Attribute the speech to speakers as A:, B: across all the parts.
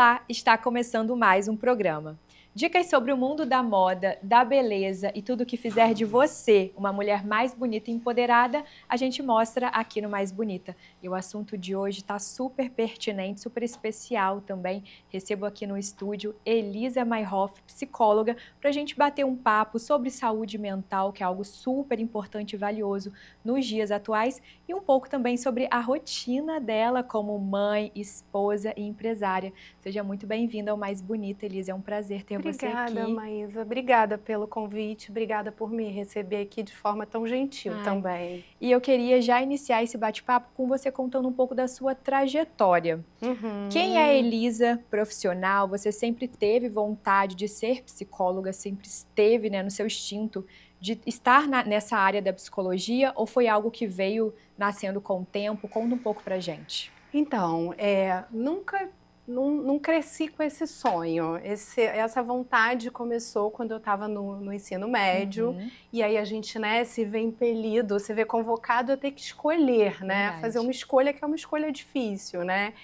A: Olá, está começando mais um programa. Dicas sobre o mundo da moda, da beleza e tudo que fizer de você uma mulher mais bonita e empoderada, a gente mostra aqui no Mais Bonita. E o assunto de hoje está super pertinente, super especial também. Recebo aqui no estúdio Elisa Mayhoff, psicóloga, para a gente bater um papo sobre saúde mental, que é algo super importante e valioso nos dias atuais, e um pouco também sobre a rotina dela como mãe, esposa e empresária. Seja muito bem-vinda ao Mais Bonita, Elisa. É um prazer ter você aqui.
B: Obrigada, Maísa. Obrigada pelo convite. Obrigada por me receber aqui de forma tão gentil também.
A: E eu queria já iniciar esse bate-papo com você contando um pouco da sua trajetória. Quem é a Elisa profissional? Você sempre teve vontade de ser psicóloga, sempre esteve, né, no seu instinto de estar nessa área da psicologia, ou foi algo que veio nascendo com o tempo? Conta um pouco pra gente.
B: Então, não cresci com esse sonho. Essa vontade começou quando eu estava no ensino médio, e aí a gente, né, se vê impelido, se vê convocado a ter que escolher, né?
A: Verdade.
B: Fazer uma escolha que é uma escolha difícil, né?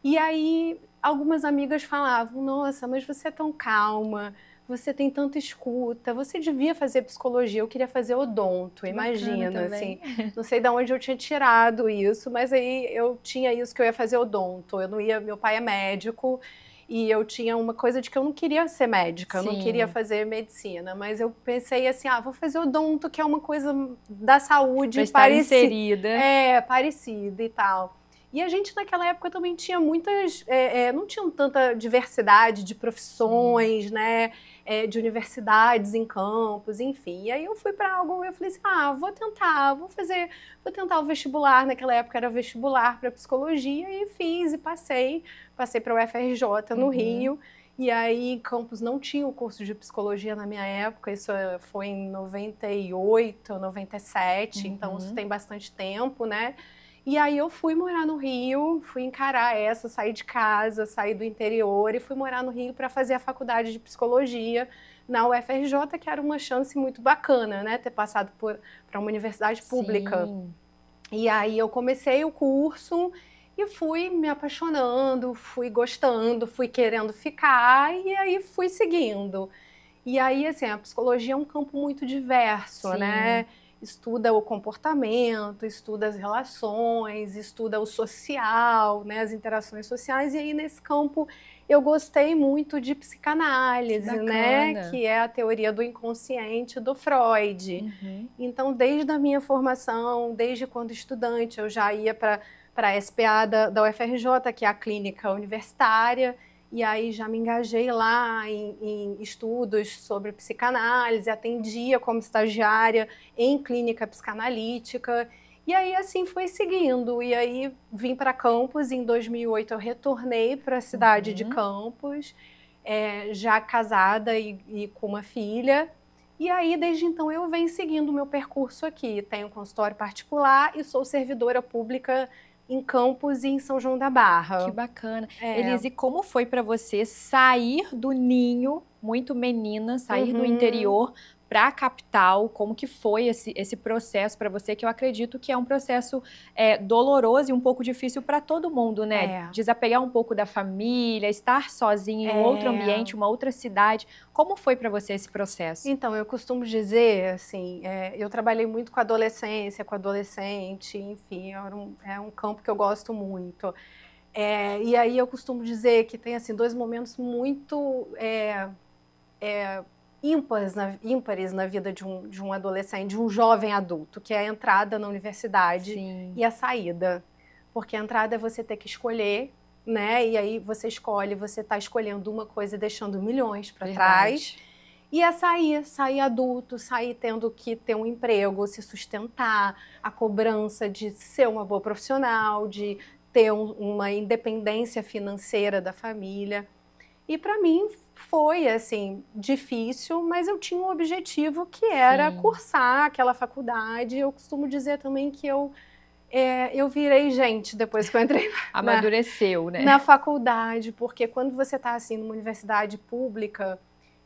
B: E aí algumas amigas falavam, nossa, mas você é tão calma, você tem tanta escuta, você devia fazer psicologia. Eu queria fazer odonto, imagina, assim. Não sei de onde eu tinha tirado isso, mas aí eu tinha isso, que eu ia fazer odonto. Eu não ia, meu pai é médico, e eu tinha uma coisa de que eu não queria ser médica, eu não queria fazer medicina, mas eu pensei assim, vou fazer odonto, que é uma coisa da saúde
A: parecida
B: e tal. E a gente naquela época também tinha muitas, não tinha tanta diversidade de profissões, né, de universidades em campos, enfim. E aí eu fui para algo, eu falei assim, vou tentar o vestibular. Naquela época era vestibular para psicologia, e fiz e passei para o UFRJ no Rio. E aí campus não tinha o curso de psicologia na minha época, isso foi em 98, 97, então isso tem bastante tempo, né? E aí eu fui morar no Rio, fui encarar saí de casa, saí do interior e fui morar no Rio para fazer a faculdade de psicologia na UFRJ, que era uma chance muito bacana, né? Ter passado para uma universidade pública.
A: Sim.
B: E aí eu comecei o curso e fui me apaixonando, fui gostando, fui querendo ficar, e aí fui seguindo. E aí, assim, a psicologia é um campo muito diverso, né? Estuda o comportamento, estuda as relações, estuda o social, né? As interações sociais. E aí, nesse campo, eu gostei muito de psicanálise, né? Que é a teoria do inconsciente do Freud. Então, desde a minha formação, desde quando estudante, eu já ia para a SPA da UFRJ, que é a clínica universitária. E aí já me engajei lá em estudos sobre psicanálise, atendia como estagiária em clínica psicanalítica. E aí assim foi seguindo. E aí vim para Campos, em 2008 eu retornei para a cidade de Campos, já casada e com uma filha. E aí, desde então, eu venho seguindo o meu percurso aqui. Tenho consultório particular e sou servidora pública em Campos e em São João da Barra.
A: Que bacana. Elise, como foi para você sair do ninho, muito menina, sair do interior para a capital? Como que foi esse processo para você? Que eu acredito que é um processo doloroso e um pouco difícil para todo mundo, né? Desapegar um pouco da família, estar sozinha em um outro ambiente, uma outra cidade. Como foi para você esse processo?
B: Então, eu costumo dizer, assim, eu trabalhei muito com adolescência, com adolescente, enfim, é um campo que eu gosto muito. E aí eu costumo dizer que tem, assim, dois momentos muito ímpares na vida de um adolescente, de um jovem adulto, que é a entrada na universidade e a saída. Porque a entrada é você ter que escolher, né? E aí você escolhe, você está escolhendo uma coisa e deixando milhões para trás. E é sair adulto, sair tendo que ter um emprego, se sustentar, a cobrança de ser uma boa profissional, de ter uma independência financeira da família. E para mim foi, assim, difícil, mas eu tinha um objetivo que era cursar aquela faculdade. Eu costumo dizer também que eu virei gente depois que eu entrei
A: Amadureceu, né?
B: Na faculdade, porque quando você está assim, numa universidade pública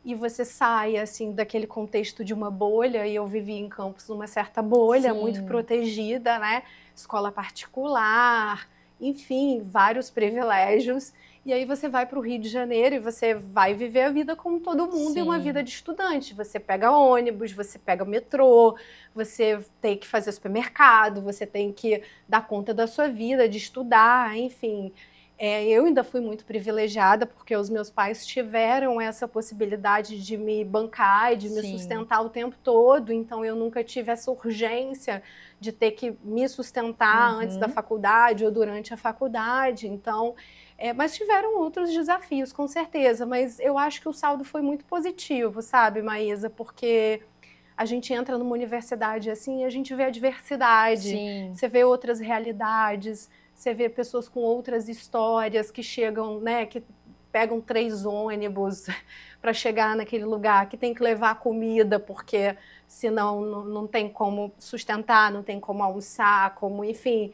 B: e você sai assim, daquele contexto de uma bolha, e eu vivi em Campos numa certa bolha, muito protegida, né? Escola particular, enfim, vários privilégios. E aí você vai para o Rio de Janeiro e você vai viver a vida como todo mundo, e uma
A: Sim.
B: vida de estudante. Você pega ônibus, você pega metrô, você tem que fazer supermercado, você tem que dar conta da sua vida, de estudar, enfim. Eu ainda fui muito privilegiada porque os meus pais tiveram essa possibilidade de me bancar e de me
A: Sim.
B: sustentar o tempo todo, então eu nunca tive essa urgência de ter que me sustentar antes da faculdade ou durante a faculdade. Então, mas tiveram outros desafios, com certeza. Mas eu acho que o saldo foi muito positivo, sabe, Maísa? Porque a gente entra numa universidade assim e a gente vê a diversidade,
A: Sim.
B: você vê outras realidades, você vê pessoas com outras histórias que chegam, né, que pegam 3 ônibus para chegar naquele lugar, que tem que levar comida, porque senão não tem como sustentar, não tem como almoçar, como, enfim.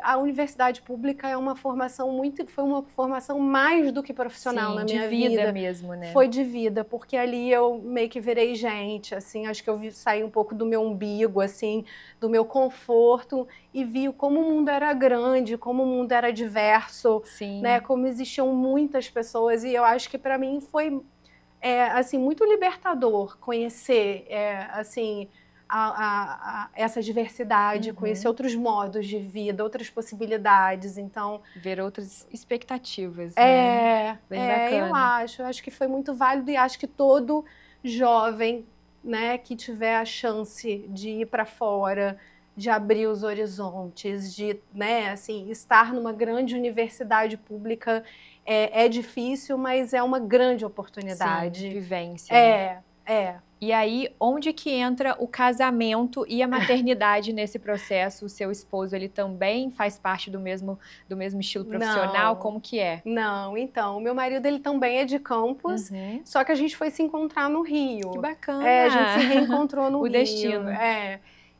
B: A universidade pública é uma formação foi uma formação mais do que profissional.
A: Sim,
B: na
A: de
B: minha
A: vida mesmo, né?
B: Foi de vida, porque ali eu meio que virei gente, assim, acho que eu saí um pouco do meu umbigo, assim, do meu conforto, e vi como o mundo era grande, como o mundo era diverso,
A: Sim.
B: né, como existiam muitas pessoas, e eu acho que para mim foi assim, muito libertador conhecer assim, essa diversidade, conhecer outros modos de vida, outras possibilidades. Então,
A: ver outras expectativas, né? Bem bacana.
B: eu acho que foi muito válido, e acho que todo jovem, né, que tiver a chance de ir para fora, de abrir os horizontes, de, né, assim, estar numa grande universidade pública é difícil, mas é uma grande oportunidade.
A: Sim, vivência. Né?
B: É.
A: E aí, onde que entra o casamento e a maternidade nesse processo? O seu esposo, ele também faz parte do mesmo estilo profissional?
B: Não.
A: Como que é?
B: Não, então, o meu marido, ele também é de Campos, só que a gente foi se encontrar no Rio.
A: Que bacana!
B: A gente se reencontrou no
A: o
B: Rio.
A: destino.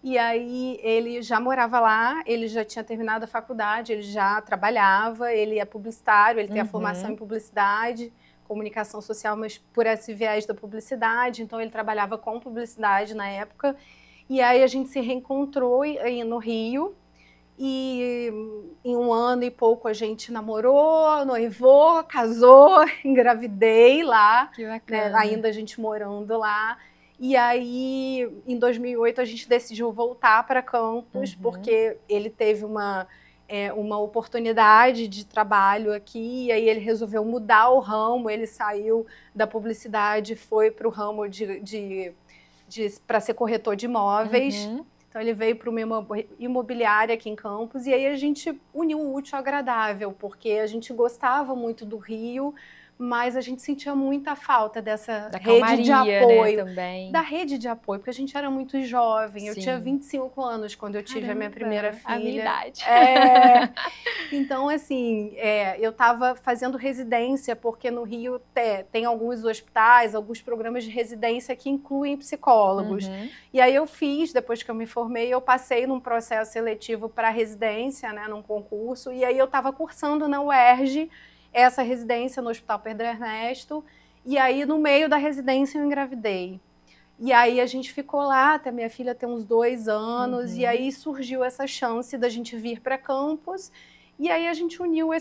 B: E aí ele já morava lá, ele já tinha terminado a faculdade, ele já trabalhava, ele é publicitário, ele tem a formação em publicidade, comunicação social, mas por esse viés da publicidade, então ele trabalhava com publicidade na época. E aí a gente se reencontrou no Rio, e em 1 ano e pouco a gente namorou, noivou, casou, engravidei lá,
A: que bacana.
B: Né, ainda a gente morando lá. E aí, em 2008, a gente decidiu voltar para Campos, porque ele teve uma oportunidade de trabalho aqui, e aí ele resolveu mudar o ramo, ele saiu da publicidade, foi para o ramo para ser corretor de imóveis. Então ele veio para uma imobiliária aqui em Campos, e aí a gente uniu o útil ao agradável, porque a gente gostava muito do Rio, mas a gente sentia muita falta dessa rede de apoio.
A: Né, também.
B: Da rede de apoio, porque a gente era muito jovem.
A: Sim.
B: Eu tinha 25 anos quando eu tive a minha primeira filha.
A: A minha idade.
B: Então, assim, eu estava fazendo residência, porque no Rio tem alguns hospitais, alguns programas de residência que incluem psicólogos. E aí eu fiz, depois que eu me formei, eu passei num processo seletivo para residência, né, num concurso, e aí eu estava cursando na UERJ essa residência no Hospital Pedro Ernesto, e aí no meio da residência eu engravidei. E aí a gente ficou lá até minha filha ter uns 2 anos, e aí surgiu essa chance da gente vir para Campos, e aí a gente uniu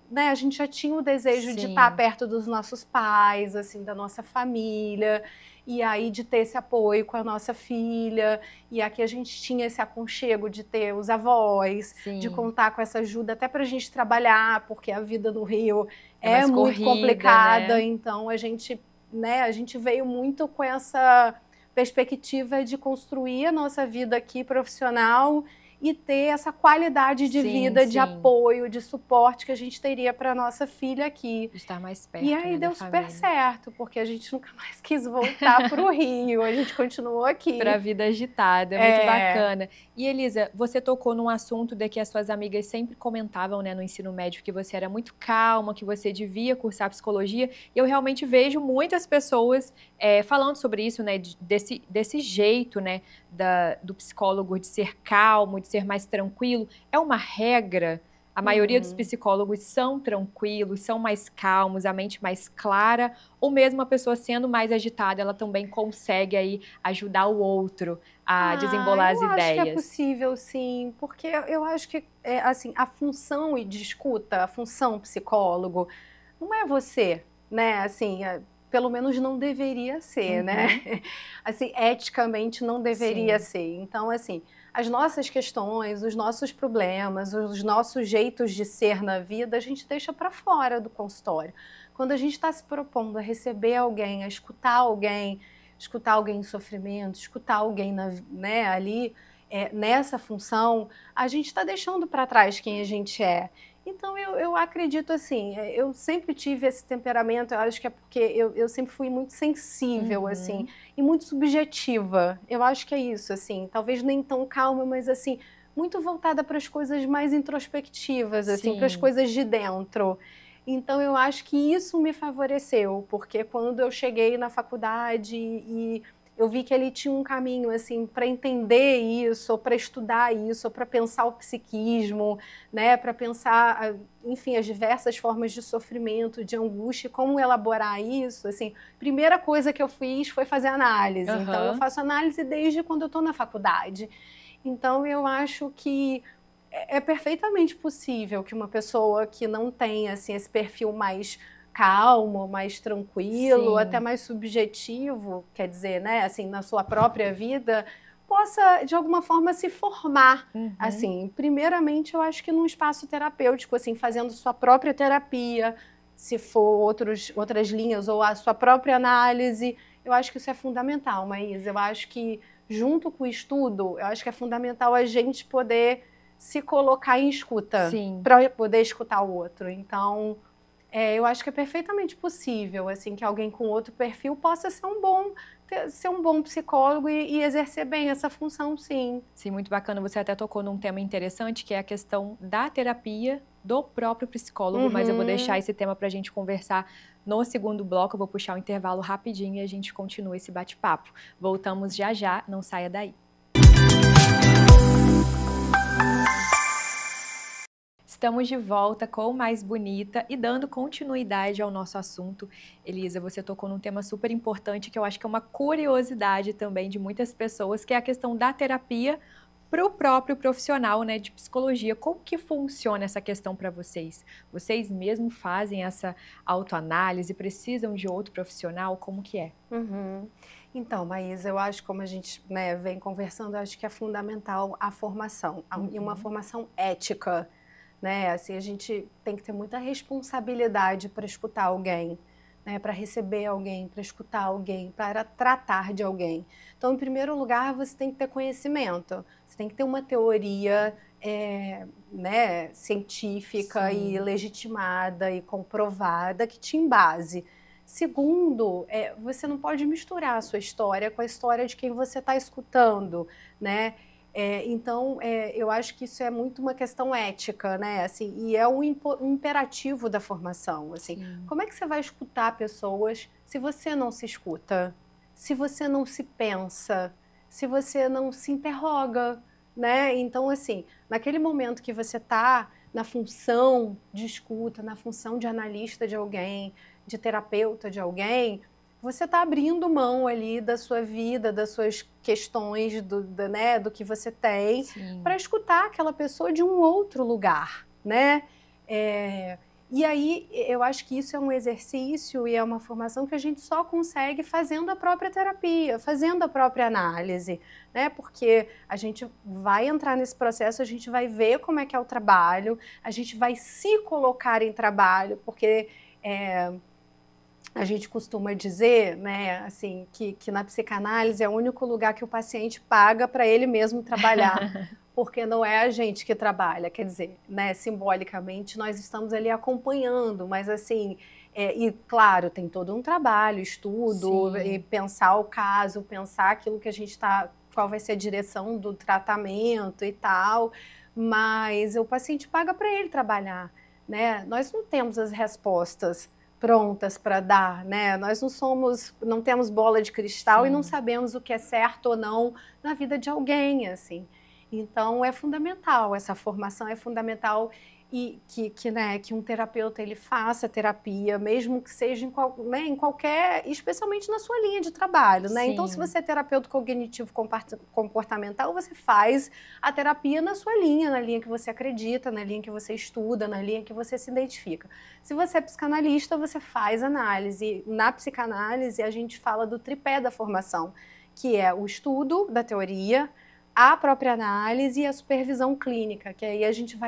B: né, a gente já tinha o desejo de estar perto dos nossos pais, assim, da nossa família, e aí de ter esse apoio com a nossa filha, e aqui a gente tinha esse aconchego de ter os avós, de contar com essa ajuda até para a gente trabalhar, porque a vida no Rio é muito complicada, né? Então a gente veio muito com essa perspectiva de construir a nossa vida aqui profissional e ter essa qualidade de vida, de apoio, de suporte que a gente teria para nossa filha aqui.
A: Estar mais perto,
B: e aí,
A: né,
B: deu super certo, porque a gente nunca mais quis voltar para o Rio, a gente continuou aqui.
A: Para a vida agitada, é muito bacana. E Elisa, você tocou num assunto de que as suas amigas sempre comentavam, né, no ensino médio, que você era muito calma, que você devia cursar psicologia, e eu realmente vejo muitas pessoas falando sobre isso, né, desse jeito, né, do psicólogo de ser calmo, de ser mais tranquilo. É uma regra? A maioria dos psicólogos são tranquilos, são mais calmos, a mente mais clara, ou mesmo a pessoa sendo mais agitada, ela também consegue aí ajudar o outro a desembolar as
B: Eu acho que é
A: ideias?
B: possível, sim, porque eu acho que assim, a função de escuta, a função psicólogo, não é você, né? Assim, pelo menos não deveria ser, né?
A: Uhum.
B: Assim, eticamente não deveria
A: Sim.
B: ser. Então, assim, as nossas questões, os nossos problemas, os nossos jeitos de ser na vida, a gente deixa para fora do consultório. Quando a gente está se propondo a receber alguém, a escutar alguém em sofrimento, escutar alguém né, ali nessa função, a gente está deixando para trás quem a gente é. Então eu acredito assim, eu sempre tive esse temperamento, eu acho que é porque eu sempre fui muito sensível, assim,
A: Uhum.
B: e muito subjetiva. Eu acho que é isso, assim, talvez nem tão calma, mas assim, muito voltada para as coisas mais introspectivas, assim, para as
A: Sim.
B: coisas de dentro. Então eu acho que isso me favoreceu, porque quando eu cheguei na faculdade e eu vi que ele tinha um caminho assim para entender isso, ou para estudar isso, ou para pensar o psiquismo, né, para pensar, enfim, as diversas formas de sofrimento, de angústia, como elaborar isso, assim, primeira coisa que eu fiz foi fazer análise. Então eu
A: Aham.
B: faço análise desde quando eu estou na faculdade. Então eu acho que é perfeitamente possível que uma pessoa que não tem assim, esse perfil mais calmo, mais tranquilo, até
A: Sim.
B: mais subjetivo, quer dizer, né, assim, na sua própria vida, possa, de alguma forma, se formar.
A: Uhum.
B: Assim, primeiramente, eu acho que num espaço terapêutico, assim, fazendo sua própria terapia, se for outras linhas, ou a sua própria análise, eu acho que isso é fundamental, Maísa. Eu acho que, junto com o estudo, eu acho que é fundamental a gente poder se colocar em escuta,
A: Sim.
B: para poder escutar o outro. Então, eu acho que é perfeitamente possível, assim, que alguém com outro perfil possa ser um bom psicólogo e exercer bem essa função, sim.
A: Sim, muito bacana. Você até tocou num tema interessante, que é a questão da terapia do próprio psicólogo, mas eu vou deixar
B: Uhum.
A: esse tema para a gente conversar no segundo bloco. Eu vou puxar um intervalo rapidinho e a gente continua esse bate-papo. Voltamos já já, não saia daí. Estamos de volta com Mais Bonita e dando continuidade ao nosso assunto. Elisa, você tocou num tema super importante que eu acho que é uma curiosidade também de muitas pessoas, que é a questão da terapia para o próprio profissional, né, de psicologia. Como que funciona essa questão para vocês? Vocês mesmo fazem essa autoanálise? Precisam de outro profissional? Como que é?
B: Uhum. Então, Maísa, eu acho, como a gente, né, vem conversando, eu acho que é fundamental a formação, e uma
A: Uhum.
B: formação ética, né? Assim, a gente tem que ter muita responsabilidade para escutar alguém, né, para receber alguém, para escutar alguém, para tratar de alguém. Então, em primeiro lugar, você tem que ter conhecimento, você tem que ter uma teoria, né, científica e
A: Sim,
B: legitimada e comprovada que te embase. Segundo, você não pode misturar a sua história com a história de quem você está escutando, né? Então, eu acho que isso é muito uma questão ética, né? Assim, e é um imperativo da formação. Assim,
A: sim,
B: como é que você vai escutar pessoas se você não se escuta, se você não se pensa, se você não se interroga, né? Então, assim, naquele momento que você está na função de escuta, na função de analista de alguém, de terapeuta de alguém, você está abrindo mão ali da sua vida, das suas questões, né, do que você tem, para
A: sim.
B: escutar aquela pessoa de um outro lugar, né? E aí eu acho que isso é um exercício e é uma formação que a gente só consegue fazendo a própria terapia, fazendo a própria análise, né? Porque a gente vai entrar nesse processo, a gente vai ver como é que é o trabalho, a gente vai se colocar em trabalho, porque a gente costuma dizer, né, assim, que na psicanálise é o único lugar que o paciente paga para ele mesmo trabalhar, porque não é a gente que trabalha, quer dizer, né, simbolicamente nós estamos ali acompanhando, mas assim, e claro, tem todo um trabalho, estudo, e
A: Sim,
B: pensar o caso, pensar aquilo que a gente está, qual vai ser a direção do tratamento e tal, mas o paciente paga para ele trabalhar, né? Nós não temos as respostas prontas para dar, né? Nós não temos bola de cristal e não
A: sim.
B: sabemos o que é certo ou não na vida de alguém, assim. Então é fundamental, essa formação é fundamental. e que um terapeuta ele faça terapia, mesmo que seja em qualquer, especialmente na sua linha de trabalho, né? Então, se
A: Sim.
B: você é terapeuta cognitivo comportamental, você faz a terapia na sua linha, na linha que você acredita, na linha que você estuda, na linha que você se identifica. Se você é psicanalista, você faz análise. Na psicanálise, a gente fala do tripé da formação, que é o estudo da teoria, a própria análise e a supervisão clínica, que aí a gente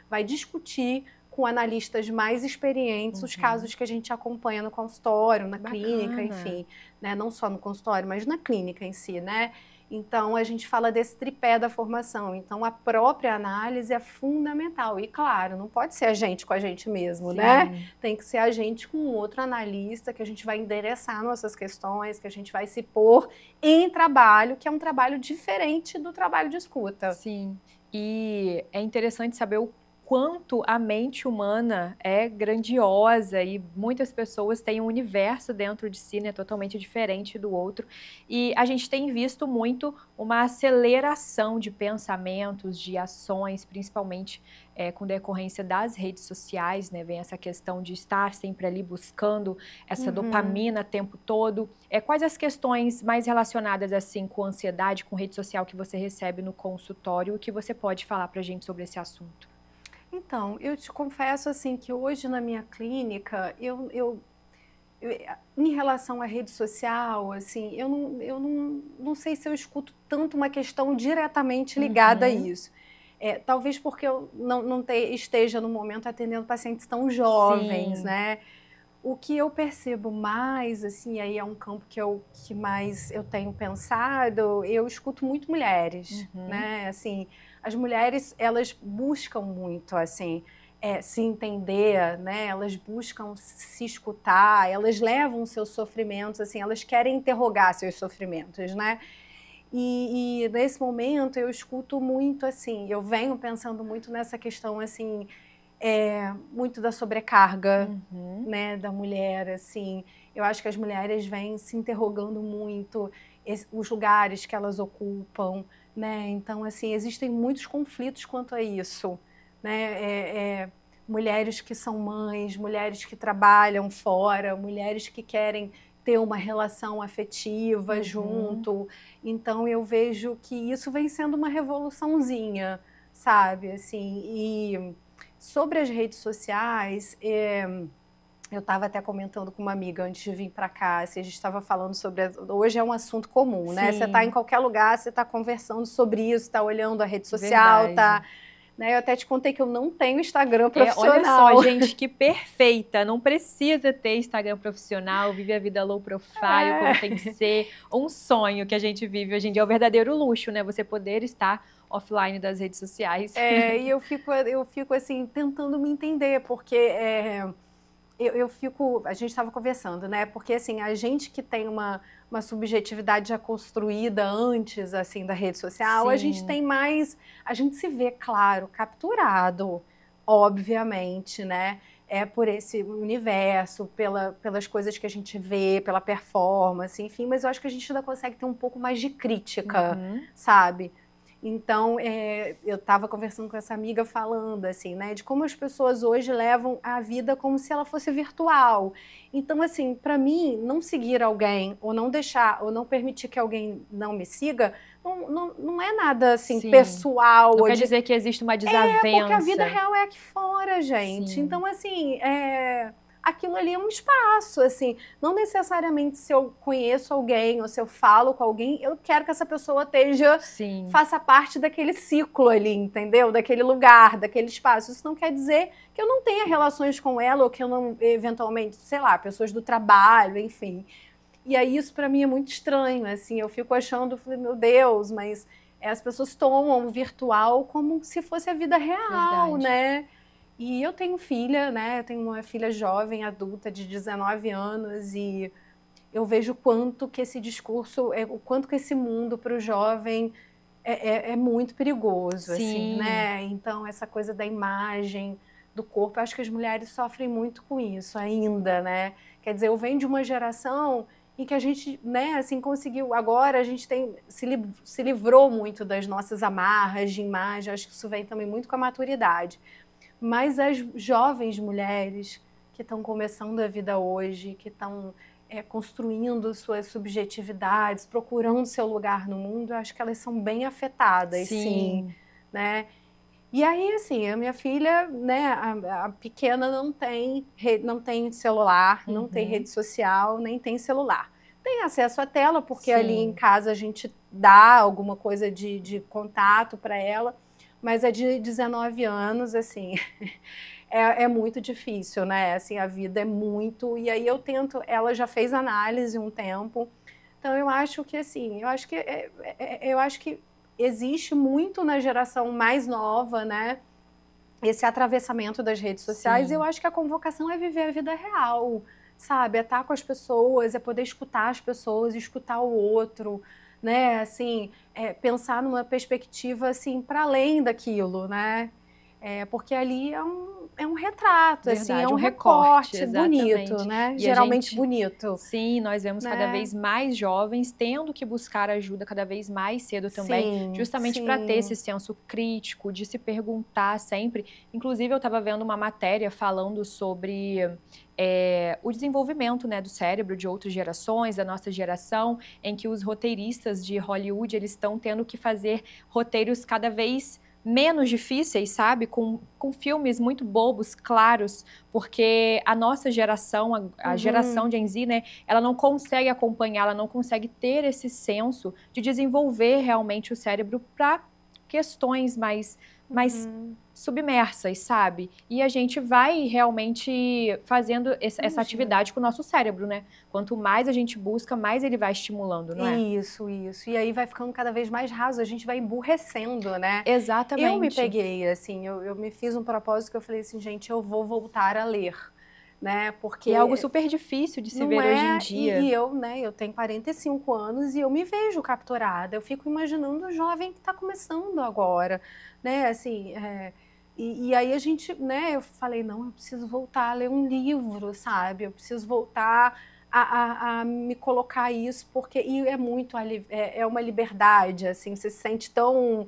B: vai discutir com analistas mais experientes os casos que a gente acompanha no consultório, na clínica, enfim, né? Não só no consultório, mas na clínica em si, né? Então, a gente fala desse tripé da formação. Então, a própria análise é fundamental. E, claro, não pode ser a gente com a gente mesmo,
A: Sim.
B: né? Tem que ser a gente com outro analista, que a gente vai endereçar nossas questões, que a gente vai se pôr em trabalho, que é um trabalho diferente do trabalho de escuta.
A: Sim. E é interessante saber o quanto a mente humana é grandiosa e muitas pessoas têm um universo dentro de si, né, totalmente diferente do outro. E a gente tem visto muito uma aceleração de pensamentos, de ações, principalmente com decorrência das redes sociais, né? Vem essa questão de estar sempre ali buscando essa dopamina o tempo todo. Quais as questões mais relacionadas assim com ansiedade, com rede social que você recebe no consultório e que você pode falar pra gente sobre esse assunto?
B: Então, eu te confesso assim que hoje na minha clínica, em relação à rede social, assim, eu não sei se eu escuto tanto uma questão diretamente ligada a isso. Talvez porque eu esteja no momento atendendo pacientes tão jovens,
A: Sim.
B: né? O que eu percebo mais, assim, aí é um campo que mais eu tenho pensado, eu escuto muito mulheres, né? Assim, as mulheres, elas buscam muito, assim, se entender, né? Elas buscam se escutar, elas levam seus sofrimentos, assim, elas querem interrogar seus sofrimentos, né? E nesse momento eu escuto muito, assim, eu venho pensando muito nessa questão, assim, muito da sobrecarga, né, da mulher, assim. Eu acho que as mulheres vêm se interrogando muito os lugares que elas ocupam, né? Então, assim, existem muitos conflitos quanto a isso, né? Mulheres que são mães, mulheres que trabalham fora, mulheres que querem ter uma relação afetiva junto. Então, eu vejo que isso vem sendo uma revoluçãozinha, sabe? Assim, e sobre as redes sociais, eu estava até comentando com uma amiga antes de vir para cá, se a gente estava falando sobre... Hoje é um assunto comum, né? Você está em qualquer lugar, você está conversando sobre isso, está olhando a rede social, tá... Né? Eu até te contei que eu não tenho Instagram profissional.
A: Olha só, gente, que perfeita. Não precisa ter Instagram profissional, vive a vida low profile, como tem que ser. Um sonho que a gente vive hoje em dia, é o verdadeiro luxo, né? Você poder estar offline das redes sociais.
B: E eu fico assim, tentando me entender, porque a gente estava conversando, né? Porque assim, a gente que tem uma subjetividade já construída antes, assim, da rede social, a gente tem mais, a gente se vê, claro, capturado, obviamente, né? Por esse universo, pelas coisas que a gente vê, pela performance, enfim, mas eu acho que a gente ainda consegue ter um pouco mais de crítica, sabe? Então, eu estava conversando com essa amiga falando assim, né, de como as pessoas hoje levam a vida como se ela fosse virtual. Então, assim, para mim, não seguir alguém ou não deixar ou não permitir que alguém não me siga, não é nada assim pessoal.
A: Não quer dizer que existe uma desavença.
B: Porque a vida real é aqui fora, gente. Então, assim, aquilo ali é um espaço, assim, não necessariamente se eu conheço alguém ou se eu falo com alguém, eu quero que essa pessoa faça parte daquele ciclo ali, entendeu? Daquele lugar, daquele espaço. Isso não quer dizer que eu não tenha relações com ela ou que eu não, eventualmente, sei lá, pessoas do trabalho, enfim. E aí isso para mim é muito estranho, assim, eu fico achando, meu Deus, mas as pessoas tomam o virtual como se fosse a vida real, né? E eu tenho filha, né? Eu tenho uma filha jovem, adulta, de 19 anos, e eu vejo o quanto que esse discurso, o quanto que esse mundo para o jovem é muito perigoso, assim, né? Então, essa coisa da imagem, do corpo, eu acho que as mulheres sofrem muito com isso ainda, né? Quer dizer, eu venho de uma geração em que a gente, né, assim, conseguiu, agora a gente se livrou muito das nossas amarras de imagem, acho que isso vem também muito com a maturidade. mas as jovens mulheres que estão começando a vida hoje, que estão construindo suas subjetividades, procurando seu lugar no mundo, eu acho que elas são bem afetadas, sim, né? E aí, assim, a minha filha, né, a pequena não tem celular, não tem rede social, nem tem celular. Tem acesso à tela, porque ali em casa a gente dá alguma coisa de contato para ela, mas é de 19 anos, assim, é muito difícil, né? Assim, a vida é muito... E aí eu tento... Ela já fez análise um tempo, então eu acho que, assim, eu acho que existe muito na geração mais nova, né? Esse atravessamento das redes sociais. E eu acho que a convocação é viver a vida real, sabe? É estar com as pessoas, é poder escutar as pessoas, escutar o outro, né? Assim, pensar numa perspectiva, assim, para além daquilo, né? Porque ali é um retrato,
A: Verdade,
B: assim, é um
A: recorte,
B: recorte bonito, né?
A: E
B: geralmente bonito.
A: Sim, nós vemos cada vez mais jovens tendo que buscar ajuda cada vez mais cedo também, justamente para ter esse senso crítico, de se perguntar sempre. Inclusive, eu estava vendo uma matéria falando sobre o desenvolvimento, né, do cérebro de outras gerações, da nossa geração, em que os roteiristas de Hollywood eles estão tendo que fazer roteiros cada vez menos difíceis, sabe? Com filmes muito bobos, claros, porque a nossa geração, a geração Gen Z, né, ela não consegue acompanhar, ela não consegue ter esse senso de desenvolver realmente o cérebro para questões mais submersas, sabe? E a gente vai realmente fazendo essa atividade com o nosso cérebro, né? Quanto mais a gente busca, mais ele vai estimulando, não é?
B: Isso. E aí vai ficando cada vez mais raso, a gente vai emburrecendo, né?
A: Exatamente.
B: Eu me peguei, assim, eu me fiz um propósito que eu falei assim, gente, eu vou voltar a ler, né? Porque
A: é algo super difícil de se ver hoje em dia.
B: E eu, né, eu tenho 45 anos e eu me vejo capturada. Eu fico imaginando o jovem que está começando agora, né? Assim, e aí a gente, né, eu falei, não, eu preciso voltar a ler um livro, sabe? Eu preciso voltar a me colocar isso, porque é muito, é uma liberdade, assim, você se sente tão...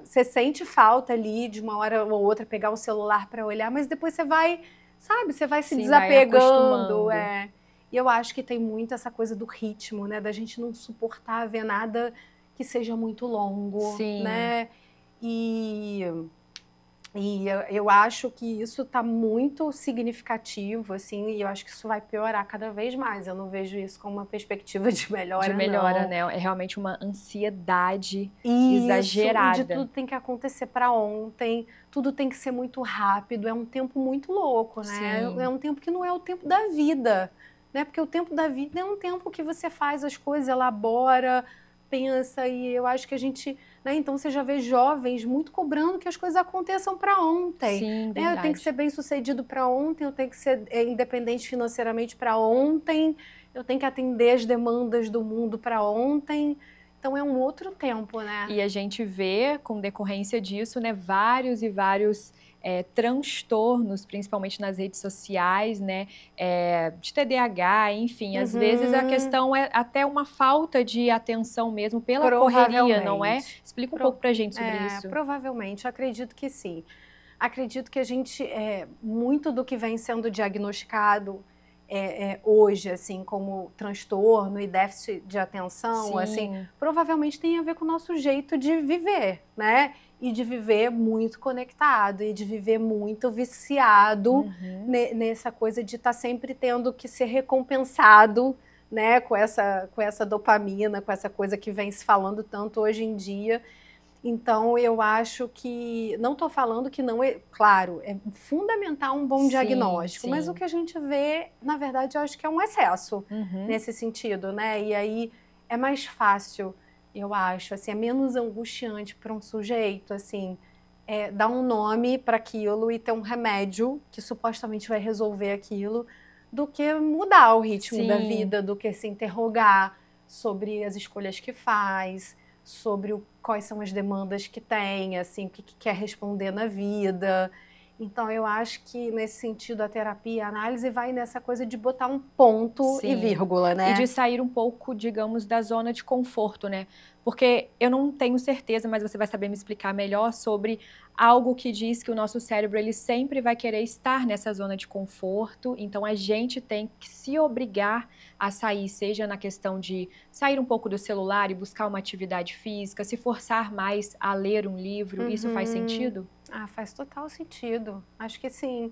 B: você sente falta ali de uma hora ou outra pegar o celular para olhar, mas depois você vai, sabe, você vai se desapegando. E eu acho que tem muito essa coisa do ritmo, né, da gente não suportar ver nada que seja muito longo, né? E eu acho que isso está muito significativo, assim, e eu acho que isso vai piorar cada vez mais. Eu não vejo isso como uma perspectiva de melhora,
A: não. Né? É realmente uma ansiedade exagerada.
B: E de tudo tem que acontecer para ontem, tudo tem que ser muito rápido, é um tempo muito louco, né? É um tempo que não é o tempo da vida, né? Porque o tempo da vida é um tempo que você faz as coisas, elabora, pensa, e eu acho que a gente... Né? Então você já vê jovens muito cobrando que as coisas aconteçam para ontem.
A: Sim,
B: né? Eu tenho que ser bem sucedido para ontem, eu tenho que ser independente financeiramente para ontem, eu tenho que atender as demandas do mundo para ontem. Então é um outro tempo, né?
A: E a gente vê, com decorrência disso, né, vários e vários transtornos, principalmente nas redes sociais, né, de TDAH, enfim, às vezes a questão é até uma falta de atenção mesmo pela correria, não é? Explica um pouco pra gente sobre isso.
B: Provavelmente, acredito que sim. Acredito que a gente, muito do que vem sendo diagnosticado hoje, assim, como transtorno e déficit de atenção, assim, provavelmente tem a ver com o nosso jeito de viver, né? E de viver muito conectado, e de viver muito viciado nessa coisa de estar sempre tendo que ser recompensado, né? Com essa dopamina, com essa coisa que vem se falando tanto hoje em dia. Então, eu acho que... Não estou falando que não é... Claro, é fundamental um bom diagnóstico, mas o que a gente vê, na verdade, eu acho que é um excesso nesse sentido, né? E aí é mais fácil, eu acho, assim, é menos angustiante para um sujeito, assim, dar um nome para aquilo e ter um remédio que supostamente vai resolver aquilo, do que mudar o ritmo da vida, do que se interrogar sobre as escolhas que faz, sobre quais são as demandas que tem, assim, o que quer responder na vida. Então, eu acho que, nesse sentido, a terapia, a análise vai nessa coisa de botar um ponto e vírgula, né?
A: E de sair um pouco, digamos, da zona de conforto, né? Porque eu não tenho certeza, mas você vai saber me explicar melhor sobre algo que diz que o nosso cérebro, ele sempre vai querer estar nessa zona de conforto, então a gente tem que se obrigar a sair, seja na questão de sair um pouco do celular e buscar uma atividade física, se forçar mais a ler um livro, isso faz sentido?
B: Ah, faz total sentido. Acho que sim.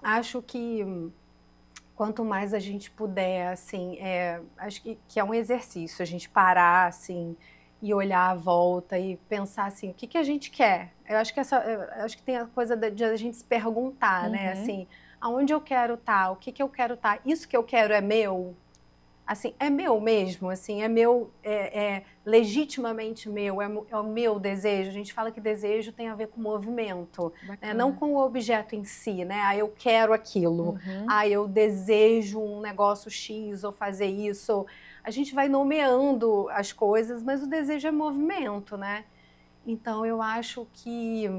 B: Acho que quanto mais a gente puder, assim, acho que é um exercício, a gente parar, assim, e olhar à volta e pensar, assim, o que que a gente quer? Eu acho que tem a coisa de a gente se perguntar, né, assim, aonde eu quero estar? O que que eu quero estar? Isso que eu quero é meu? Assim, é meu mesmo, assim, é meu, legitimamente meu, é o meu desejo. A gente fala que desejo tem a ver com movimento, né? Não com o objeto em si, né? Ah, eu quero aquilo, ah, eu desejo um negócio X ou fazer isso. A gente vai nomeando as coisas, mas o desejo é movimento, né? Então, eu acho que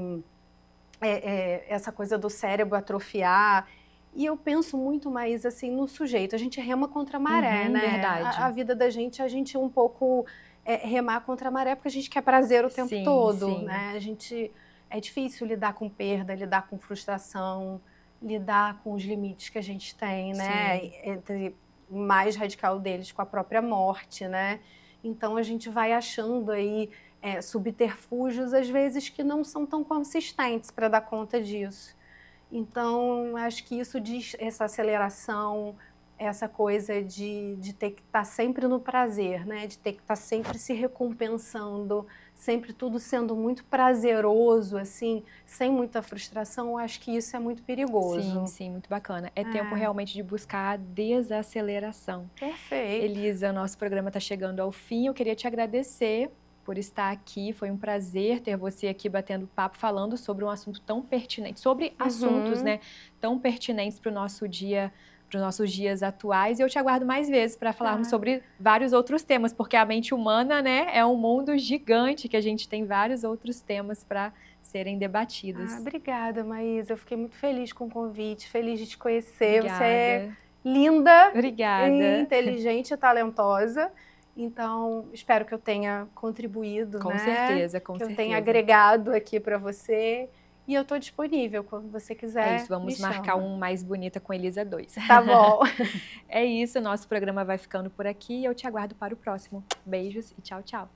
B: essa coisa do cérebro atrofiar. E eu penso muito mais assim no sujeito. A gente rema contra a maré, né?
A: Verdade.
B: A vida da gente, a gente um pouco remar contra a maré porque a gente quer prazer o tempo todo, né? É difícil lidar com perda, lidar com frustração, lidar com os limites que a gente tem, né? Entre o mais radical deles com a própria morte, né? Então a gente vai achando aí subterfúgios, às vezes, que não são tão consistentes para dar conta disso. Então, acho que isso diz essa aceleração, essa coisa de ter que estar sempre no prazer, né? De ter que estar sempre se recompensando, sempre tudo sendo muito prazeroso, assim, sem muita frustração. Eu acho que isso é muito perigoso.
A: Sim, muito bacana. É tempo realmente de buscar a desaceleração.
B: Perfeito.
A: Elisa, nosso programa está chegando ao fim. Eu queria te agradecer por estar aqui. Foi um prazer ter você aqui batendo papo, falando sobre um assunto tão pertinente, sobre assuntos, né, tão pertinentes para o nosso dia, para os nossos dias atuais. E eu te aguardo mais vezes para falarmos sobre vários outros temas, porque a mente humana, né, é um mundo gigante que a gente tem vários outros temas para serem debatidos.
B: Obrigada, Maísa. Eu fiquei muito feliz com o convite, feliz de te conhecer.
A: Obrigada.
B: Você é linda,
A: Obrigada.
B: inteligente e talentosa. Então, espero que eu tenha contribuído,
A: Com
B: né?
A: certeza,
B: que eu tenha agregado aqui para você. E eu estou disponível quando você quiser.
A: É isso, vamos marcar um Mais Bonita com Elisa 2.
B: Tá bom.
A: É isso, nosso programa vai ficando por aqui e eu te aguardo para o próximo. Beijos e tchau, tchau.